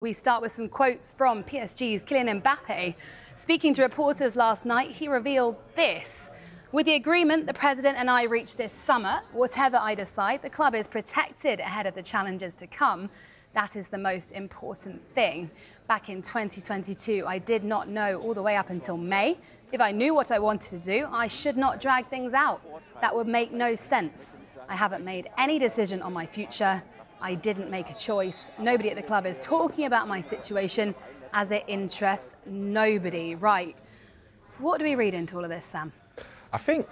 We start with some quotes from PSG's Kylian Mbappe. Speaking to reporters last night, he revealed this. With the agreement the president and I reached this summer, whatever I decide, the club is protected ahead of the challenges to come. That is the most important thing. Back in 2022, I did not know all the way up until May. If I knew what I wanted to do, I should not drag things out. That would make no sense. I haven't made any decision on my future. I didn't make a choice. Nobody at the club is talking about my situation as it interests nobody. Right. What do we read into all of this, Sam? I think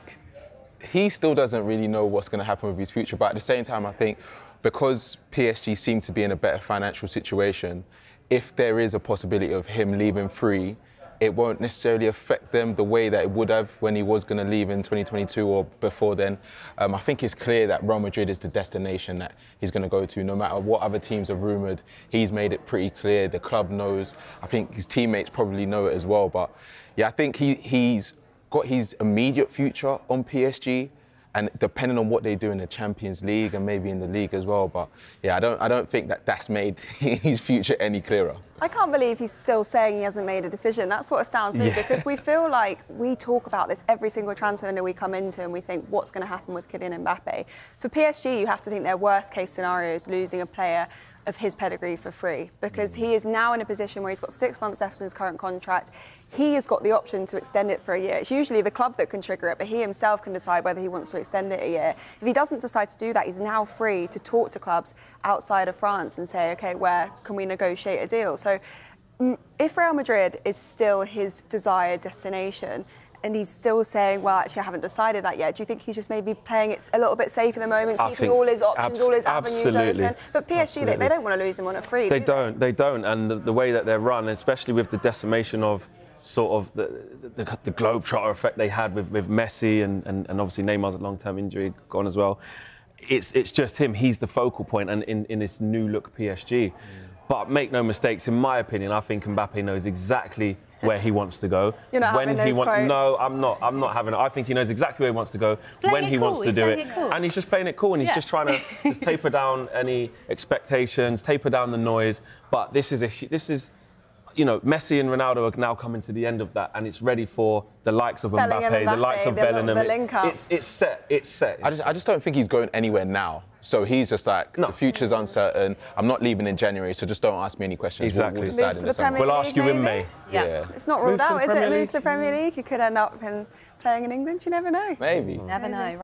he still doesn't really know what's going to happen with his future. But at the same time, I think because PSG seem to be in a better financial situation, if there is a possibility of him leaving free, it won't necessarily affect them the way that it would have when he was going to leave in 2022 or before then. I think it's clear that Real Madrid is the destination that he's going to go to. No matter what other teams have rumoured, he's made it pretty clear. The club knows. I think his teammates probably know it as well. But yeah, I think he's got his immediate future on PSG. And depending on what they do in the Champions League and maybe in the league as well. But yeah, I don't think that that's made his future any clearer. I can't believe he's still saying he hasn't made a decision. That's what astounds me, because we feel like we talk about this every single transfer window we come into and we think, what's going to happen with Kylian Mbappe? For PSG, you have to think their worst case scenario is losing a player of his pedigree for free, because he is now in a position where he's got 6 months left in his current contract. He has got the option to extend it for a year. It's usually the club that can trigger it, but he himself can decide whether he wants to extend it a year. If he doesn't decide to do that, he's now free to talk to clubs outside of France and say, OK, where can we negotiate a deal? So if Real Madrid is still his desired destination, and he's still saying, well, actually, I haven't decided that yet, do you think he's just maybe playing it a little bit safe at the moment, keeping all his options, all his avenues open? But PSG, they don't want to lose him on a free, They don't. And the way that they're run, especially with the decimation of sort of the globetrotter effect they had with Messi and obviously Neymar's a long-term injury gone as well, it's just him. He's the focal point and in this new-look PSG. But make no mistakes, in my opinion, I think Mbappe knows exactly where he wants to go. You're not having those quotes. No, I'm not having it. I think he knows exactly where he wants to go, when he wants to do it. And he's just playing it cool, and he's just trying to just taper down any expectations, taper down the noise. But this is, you know, Messi and Ronaldo are now coming to the end of that, and it's ready for the likes of Mbappe, the likes of Bellingham. It's set. I just don't think he's going anywhere now. So he's just like, the future's uncertain. I'm not leaving in January, so just don't ask me any questions. Exactly. We'll decide in the summer. We'll ask you in May. Yeah. It's not ruled out, is it? Move to the Premier League. You could end up playing in England. You never know. Maybe. Never know.